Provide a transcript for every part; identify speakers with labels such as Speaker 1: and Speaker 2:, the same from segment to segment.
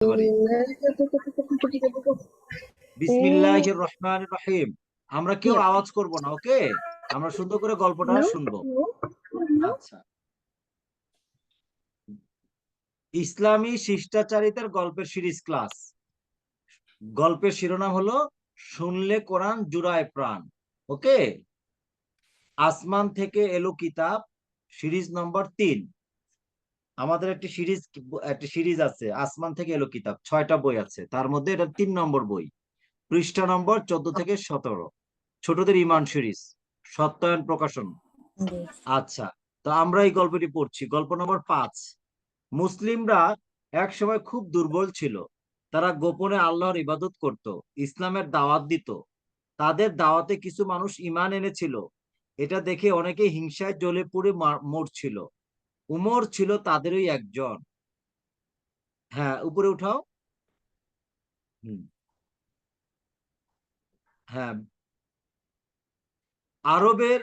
Speaker 1: পারি। বিসমিল্লাহির রহমানির রহিম। আমরা কেউ আওয়াজ করব না, ওকে? আমরা সুন্দর করে গল্পটা শুনবো। আচ্ছা, ইসলামী শিষ্টাচারিতার গল্পের সিরিজ ক্লাস। গল্পের শিরোনাম হলো শুনলে কোরআন জুড়ায় প্রাণ। ওকে, আসমান থেকে এলো কিতাব, সিরিজ নম্বর 3। আমাদের একটি সিরিজ আছে, আসমান থেকে এলো কিতাব, 6টা বই আছে, তার মধ্যে এটা 3 নম্বর বই। পৃষ্ঠা নম্বর 14 থেকে 17, ছোটদের ইমান সিরিজ, সত্যায়ন প্রকাশন। আচ্ছা, তো আমরা এই গল্পটি পড়ছি। গল্প নম্বর 5। মুসলিমরা এক সময় খুব দুর্বল ছিল। তারা গোপনে আল্লাহর ইবাদত করত, ইসলামের দাওয়াত দিত। তাদের দাওয়াতে কিছু মানুষ ঈমান এনেছিল। এটা দেখে অনেকে হিংসায় জ্বলে পুড়ে মরছিল। উমর ছিল তাদেরই একজন। হ্যাঁ, উপরে উঠাও। হুম, হ্যাঁ। আরবের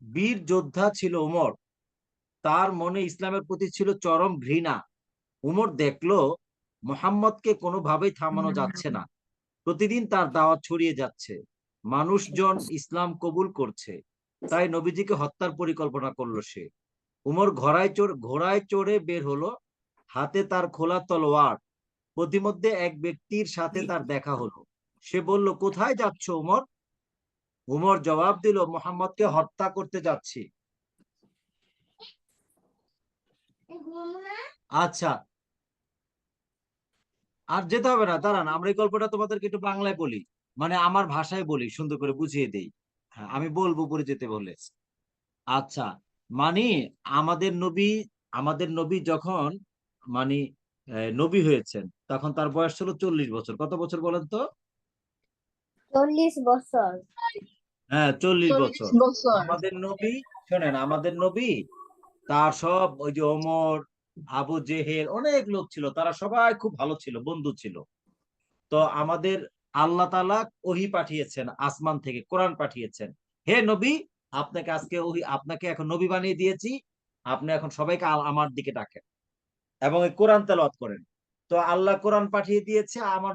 Speaker 1: বীর যোদ্ধা ছিল উমর। তার মনে ইসলামের প্রতি ছিল চরম ঘৃণা। উমর দেখলো মুহাম্মদকে কোনোভাবেই থামানো যাচ্ছে না। প্রতিদিন তার দাওয়াত ছড়িয়ে যাচ্ছে, মানুষজন ইসলাম কবুল করছে। তাই নবীজিকে হত্যার পরিকল্পনা করলো সে। উমর ঘোড়ায় চড়ে বের হলো, হাতে তার খোলা তলোয়ার। প্রতিমধ্যে এক ব্যক্তির সাথে তার দেখা হলো। সে বলল, কোথায় যাচ্ছ উমর? উমর জবাব দিল, মুহাম্মদকে হত্যা করতে যাচ্ছি। আচ্ছা, আর যেতে হবে না, দাঁড়ান, আমরা এই গল্পটা তোমাদেরকে একটু বাংলায় বলি, মানে আমার ভাষায় বলি, সুন্দর করে বুঝিয়ে দেই। হ্যাঁ, আমি বলবো পরে যেতে বলে। আচ্ছা, মানে আমাদের নবী যখন মানে নবী হয়েছেন, তখন তার বয়স ছিল 40 বছর। কত বছর বলেন তো?
Speaker 2: 40 বছর।
Speaker 1: হ্যাঁ, 40 বছর।
Speaker 3: 40 বছর।
Speaker 1: আমাদের নবী, শোনেন, আমাদের নবী তার সব ওই যে ওমর, আবু জেহেল, অনেক লোক ছিল, তারা সবাই খুব ভালো ছিল, বন্ধু ছিল। তো আমাদের আল্লাহ তাআলা ওহী পাঠিয়েছেন, আসমান থেকে কোরআন পাঠিয়েছেন। হে নবী, আপনাকে এখন নবী বানিয়ে দিয়েছি। আপনি এখন সবাইকে আমার দিকে ডাকেন এবং এই কোরআন তেলাওয়াত করেন। তো আল্লাহ কোরআন পাঠিয়ে দিয়েছে আমার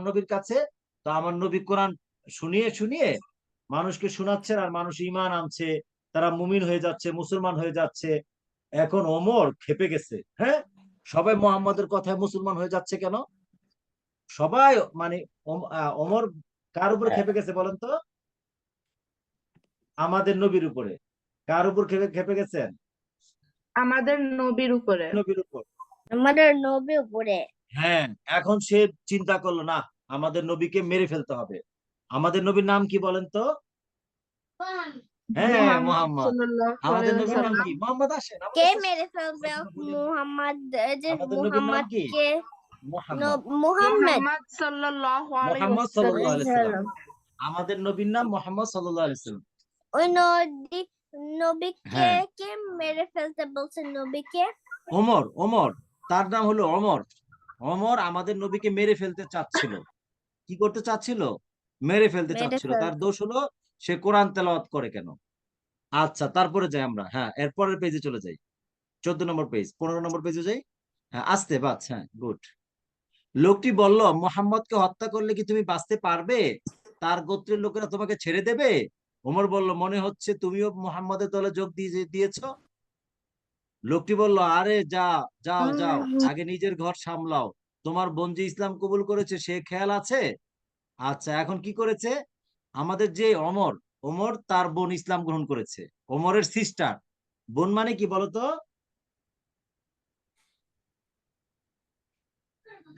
Speaker 1: নবীর কাছে। তো আমার নবী কোরআন শুনিয়ে শুনিয়ে মানুষকে শোনাচ্ছেন, আর মানুষ ঈমান আনছে, তারা মুমিন হয়ে যাচ্ছে, মুসলমান হয়ে যাচ্ছে। এখন ওমর খেপে গেছে। হ্যাঁ, সবাই মুহাম্মাদের কথায় মুসলমান হয়ে যাচ্ছে কেন? সবাই মানে ওমর কার উপরে খেপে গেছে বলেন তো? আমাদের নবীর উপরে। কার উপর খেপে খেপে গেছেন?
Speaker 3: আমাদের নবীর উপরে।
Speaker 1: নবীর উপর।
Speaker 2: আমাদের নবী উপরে।
Speaker 1: হ্যাঁ, এখন সে চিন্তা করলো, না, আমাদের নবীকে মেরে ফেলতে হবে। আমাদের নবীর নাম কি বলেন তো? হ্যাঁ,
Speaker 3: মুহাম্মদ
Speaker 1: মোহাম্মদ।
Speaker 3: সাল্লাল্লাহু
Speaker 1: আমাদের
Speaker 3: আলাইহি
Speaker 1: নবীর নাম
Speaker 3: ওয়াসাল্লাম।
Speaker 1: কি? মোহাম্মদ। আসেন,
Speaker 2: কে
Speaker 1: আমাদের
Speaker 2: মেরে ফেলবে মুহাম্মদ? যে
Speaker 1: আমাদের নবীর নাম কি?
Speaker 2: মুহাম্মদকে
Speaker 1: মোহাম্মদ।
Speaker 2: মুহাম্মদ
Speaker 3: মুহাম্মদ সাল্লাল্লাহু আলাইহি
Speaker 1: মোহাম্মদ সাল্লাল্লাহু আলাইহি সাল্লাম।
Speaker 2: সাল্লাম।
Speaker 1: আমাদের নবীর নাম মোহাম্মদ সাল্লাল্লাহু আলাইহি সাল্লাম।
Speaker 2: ওই নবীকে
Speaker 1: হ্যাঁ,
Speaker 2: কে মেরে ফেলতে বলছে? নবীকে
Speaker 1: ওমর, তার নাম হলো ওমর। ওমর আমাদের নবীকে মেরে ফেলতে চাচ্ছিল। কি করতে চাচ্ছিল? মেরে ফেলতে
Speaker 2: মেরে
Speaker 1: চাচ্ছিল। তার
Speaker 2: ফেলতে।
Speaker 1: দোষ হলো সে কোরআন তেলাওয়াত করে কেন। আচ্ছা, তারপরে যাই আমরা। হ্যাঁ, এরপরের পেজে চলে যাই। 14 নম্বর পেজ, 15 নম্বর পেজে যাই। হ্যাঁ, আসতে বাস। হ্যাঁ, গুড। লোকটি বলল, মোহাম্মদকে হত্যা করলে কি তুমি বাঁচতে পারবে? তার গোত্রের লোকেরা তোমাকে ছেড়ে দেবে? ওমর বলল, মনে হচ্ছে তুমিও মোহাম্মদের দলে যোগ দিয়েছো। লোকটি বলল, আরে যাও যাও, আগে নিজের ঘর সামলাও। তোমার বোন যে ইসলাম কবুল করেছে সে খেয়াল আছে? আচ্ছা, এখন কি করেছে? আমাদের যে ওমর তার বোন ইসলাম গ্রহণ করেছে। ওমরের সিস্টার। বোন মানে কি বলতো?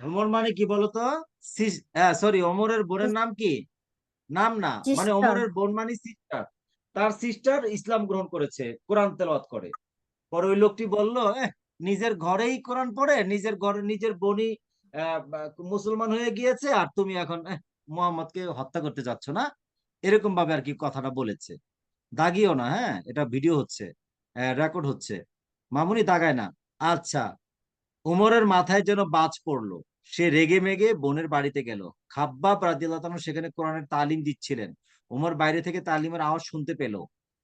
Speaker 1: ওমর মানে কি বলতো? সরি, ওমরের বোনের নাম কি? নাম না, মানে
Speaker 2: সিস্টার।
Speaker 1: ওমরের বোন মানে সিস্টার। তার সিস্টার ইসলাম গ্রহণ করেছে, কোরআন তেলাওয়াত করে। পরে ওই লোকটি বলল, নিজের ঘরেই কোরআন পড়ে নিজের ঘরে নিজের বোনই মুসলমান হয়ে গিয়েছে, আর তুমি এখন মুহাম্মদকে হত্যা করতে যাচ্ছ না? এরকম ভাবে আর কি কথাটা বলেছে। দাগিও না, হ্যাঁ, এটা ভিডিও হচ্ছে, রেকর্ড হচ্ছে। মামুনি দাগায় না। আচ্ছা, উমরের মাথায় যেন বাজ পড়লো। সে রেগে মেগে বোনের বাড়িতে গেল। খাব্বাব রাদিয়াল্লাহু তাআলা সেখানে কোরআনের তালিম দিচ্ছিলেন। উমর বাইরে থেকে তালিমের আওয়াজ শুনতে পেল।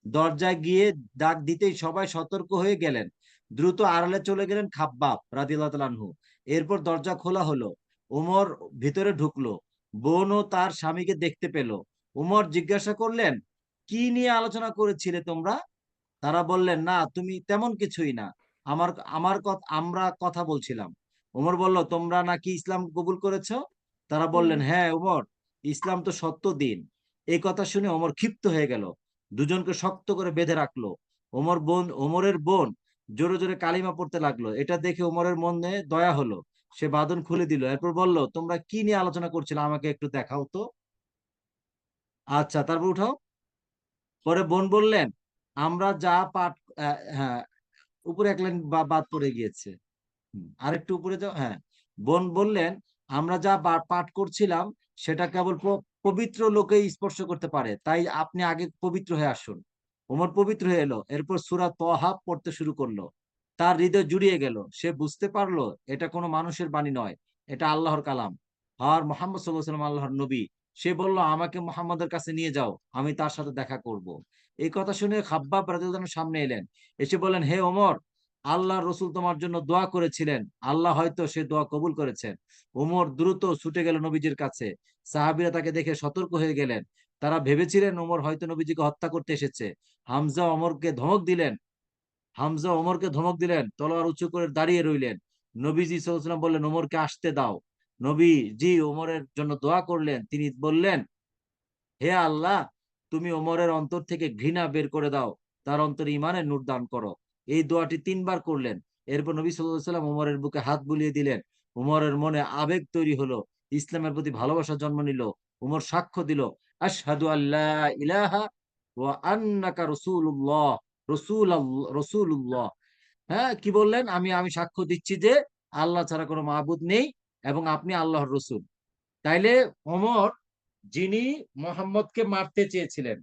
Speaker 1: দরজায় গিয়ে ডাক দিতেই সবাই সতর্ক হয়ে গেলেন। দ্রুত আড়ালে চলে গেলেন খাব্বাব রাদিয়াল্লাহু তাআলা আনহু। এরপর দরজা খোলা হলো, ওমর ভিতরে ঢুকলো, বোন ও তার স্বামীকে দেখতে পেল। ওমর জিজ্ঞাসা করলেন, কি নিয়ে আলোচনা করেছিলে তোমরা? তারা বললেন, না তুমি তেমন কিছুই না, আমার আমার কথা আমরা কথা বলছিলাম। ওমর বলল, তোমরা নাকি ইসলাম কবুল করেছো? তারা বললেন, হ্যাঁ ওমর, ইসলাম তো সত্য দিন। এই কথা শুনে ওমর ক্ষিপ্ত হয়ে গেল, দুজনকে শক্ত করে বেঁধে রাখলো। ওমরের বোন জোরে জোরে কালিমা পড়তে লাগলো। এটা দেখে ওমরের মনে দয়া হলো, সে বাঁধন খুলে দিল। এরপর বলল, তোমরা কি নিয়ে আলোচনা করছিলে আমাকে একটু দেখাও তো। আচ্ছা, তারপর উঠাও। পরে বোন বললেন, আমরা যা পাঠ হ্যাঁ, উপরে এক লাইন বাদ পড়ে গিয়েছে। আরেকটু উপরে যাও। হ্যাঁ, বোন বললেন, আমরা যা পাঠ করছিলাম সেটা কেবল পবিত্র লোকেই স্পর্শ করতে পারে, তাই আপনি আগে পবিত্র হয়ে আসুন। ওমর পবিত্র হয়ে এলো, এরপর সূরা তহা পড়তে শুরু করলো। তার হৃদয় জুড়িয়ে গেল, সে বুঝতে পারলো এটা কোনো মানুষের বাণী নয়, এটা আল্লাহর কালাম। আর মোহাম্মদ সাল্লাল্লাহু আলাইহি ওয়াসাল্লাম আল্লাহর নবী। সে বলল, আমাকে মোহাম্মদের কাছে নিয়ে যাও, আমি তার সাথে দেখা করব। এই কথা শুনে খাব্বাব রাদিয়াল্লাহু আনহু সামনে এলেন, এসে বলেন, হে ওমর, আল্লাহ রসুল তোমার জন্য দোয়া করেছিলেন, আল্লাহ হয়তো সে দোয়া কবুল করেছেন। ওমর দ্রুত ছুটে গেল নবীজির কাছে। সাহাবীরা তাকে দেখে সতর্ক হয়ে গেলেন, তারা ভেবেছিলেন ওমর হয়তো নবীজিকে হত্যা করতে এসেছে। হামজা ওমরকে ধমক দিলেন তলোয়ার উঁচু করে দাঁড়িয়ে রইলেন। নবীজি সাল্লাল্লাহু আলাইহি ওয়াসাল্লাম বললেন, ওমরকে আসতে দাও। নবীজি ওমরের জন্য দোয়া করলেন। তিনি বললেন, হে আল্লাহ, তুমি ওমরের অন্তর থেকে ঘৃণা বের করে দাও, তার অন্তরে ঈমানের নূর দান করো। এই দোয়াটি 3 বার করলেন। এরপর নবী সাল্লাল্লাহু আলাইহি ওয়াসাল্লাম ওমরের বুকে হাত বুলিয়ে দিলেন। ওমরের মনে আবেগ তৈরি হলো, ইসলামের প্রতি ভালোবাসা জন্ম নিল। ওমর সাক্ষ্য দিল, আশহাদু আল্লা ইলাহা ওয়া আন্নাকা রাসূলুল্লাহ, রাসূলুল্লাহ। হ্যাঁ, কি বললেন? আমি আমি সাক্ষ্য দিচ্ছি যে আল্লাহ ছাড়া কোনো মাবুদ নেই এবং আপনি আল্লাহর রসুল। তাইলে ওমর, যিনি মোহাম্মদকে মারতে চেয়েছিলেন,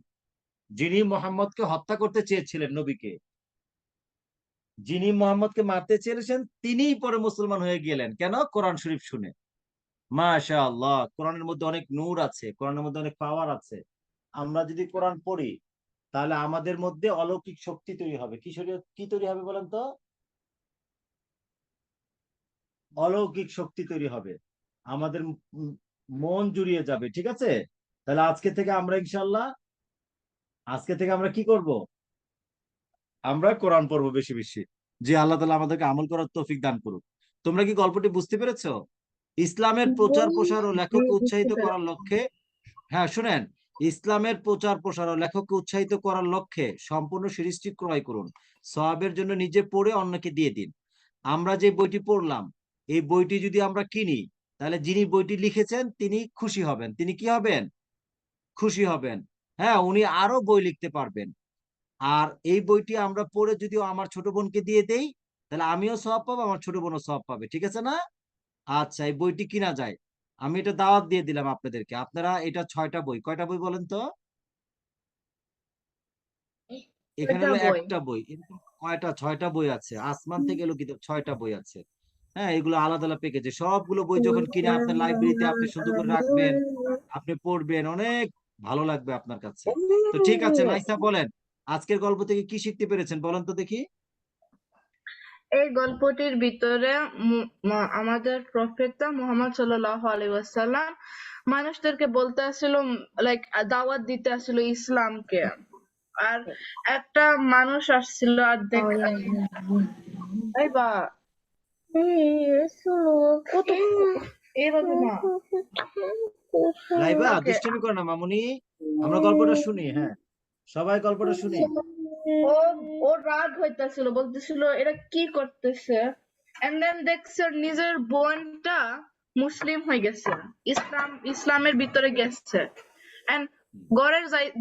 Speaker 1: যিনি মোহাম্মদকে হত্যা করতে চেয়েছিলেন, নবীকে যিনি মোহাম্মদকে মারতে চেয়েছেন, তিনিই পরে মুসলমান হয়ে গেলেন। কেন? কোরআন শরীফ শুনে। মাশাআল্লাহ, কোরআনের মধ্যে অনেক নূর আছে, কোরআনের মধ্যে অনেক পাওয়ার আছে। আমরা যদি কোরআন পড়ি, তাহলে আমাদের মধ্যে অলৌকিক শক্তি তৈরি হবে। কি তৈরি হবে বলেন তো? অলৌকিক শক্তি তৈরি হবে, আমাদের মন জুড়িয়ে যাবে। ঠিক আছে, তাহলে আজকে থেকে আমরা ইনশাল্লাহ, আজকে থেকে আমরা কি করব? আমরা কোরআন পড়বো বেশি বেশি। যে আল্লাহ তাআলা আমাদেরকে আমল করার তৌফিক দান করুক। তোমরা কি গল্পটি বুঝতে পেরেছো? ইসলামের প্রচার প্রসার ও লেখককে উৎসাহিত করার লক্ষ্যে, হ্যাঁ শুনেন, ইসলামের প্রচার প্রসার ও লেখককে উৎসাহিত করার লক্ষ্যে সম্পূর্ণ সিরিজটি ক্রয় করুন। সওয়াবের জন্য নিজে পড়ে অন্যকে দিয়ে দিন। আমরা যে বইটি পড়লাম, এই বইটি যদি আমরা কিনি, তাহলে যিনি বইটি লিখেছেন তিনি খুশি হবেন। তিনি কি হবেন? খুশি হবেন। হ্যাঁ, উনি আরো বই লিখতে পারবেন। আর এই বইটি আমরা পড়ে যদিও আমার ছোট বোনকে দিয়ে দেই, তাহলে আমিও সওয়াব পাবো, আমার ছোট বোনও সওয়াব পাবে। ঠিক আছে না? আচ্ছা, এই বইটি কিনা যায়। আমি এটা দাওয়াত দিয়ে দিলাম আপনাদেরকে। আপনারা এটা 6টা বই, কয়টা বই বলেন তো? এখানে
Speaker 3: ওইটা
Speaker 1: হলো
Speaker 3: বই।
Speaker 1: একটা বই, এরকম কয়টা? 6টা বই আছে, আসমান থেকে লিখিত 6টা বই আছে। হ্যাঁ, এগুলো আলাদা আলাদা প্যাকেজে। সবগুলো বই যখন কিনে আপনার লাইব্রেরিতে আপনি সুন্দর করে রাখবেন, আপনি পড়বেন, অনেক ভালো লাগবে আপনার কাছে। তো ঠিক আছে মাইসা, বলেন আজকের গল্প থেকে কি শিখতে পেরেছেন বলেন তো দেখি।
Speaker 3: এই গল্পটির ভিতরে আমাদের প্রফেট মুহাম্মদ সাল্লাল্লাহু আলাইহি ওয়াসাল্লাম মানুষদেরকে বলতে আসছিল, লাইক দাওয়াত দিতে আসছিল ইসলামকে। আর একটা মানুষ আসছিল আর এই বা কত এইভাবে না।
Speaker 1: লাইবা
Speaker 3: ওকে,
Speaker 1: দুষ্টামি করে না মামুনি, আমরা গল্পটা শুনি। হ্যাঁ, সবাই গল্পটা শুনি।
Speaker 3: ও ও রাগ হইতাছিল, বলতেছিল এরা কি করতেছে। এন্ড দেন দেখছে ওর নিজের বোনটা মুসলিম হয়ে গেছে, ইসলামের ভিতরে গেছে। এন্ড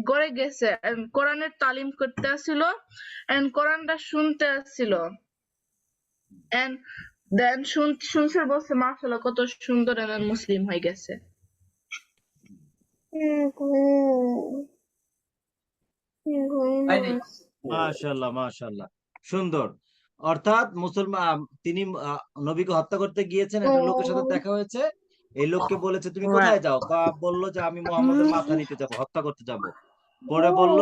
Speaker 3: ঘরে গেছে and কোরআনের তালিম করতে আসছিল এন্ড কোরআনটা শুনতে আসছিল। এন্ড দেন শুনছে, বলছে মাশাআল্লাহ কত সুন্দর, এন্ড মুসলিম হয়ে গেছে।
Speaker 1: মাশাআল্লাহ মাশাআল্লাহ, সুন্দর। অর্থাৎ মুসলমান, তিনি নবীকে হত্যা করতে গিয়েছেন, একটা লোকের সাথে দেখা হয়েছে। এই লোককে বলেছে, তুমি কোথায় যাও? বললো যে আমি মোহাম্মদের মাথা নিতে যাব, হত্যা করতে যাব। পরে বলল,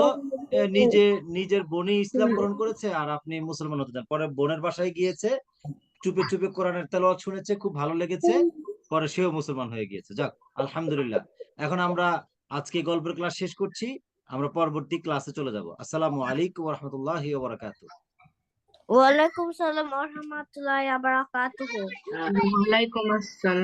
Speaker 1: নিজের বোনই ইসলাম গ্রহণ করেছে আর আপনি মুসলমান হতে চান। পরে বোনের বাসায় গিয়েছে, চুপে চুপে কোরআনের তেলাওয়াত শুনেছে, খুব ভালো লেগেছে, পরে সেও মুসলমান হয়ে গিয়েছে। যাক, আলহামদুলিল্লাহ। এখন আমরা আজকে গল্পের ক্লাস শেষ করছি, আমরা পরবর্তী ক্লাসে চলে যাব। আসসালামু আলাইকুম ওয়া রাহমাতুল্লাহি ওয়া বারাকাতুহু।
Speaker 2: ওয়ালাইকুম সালাম ওয়া রাহমাতুল্লাহি ওয়া বারাকাতুহু।
Speaker 3: ওয়ালাইকুম আসসালাম।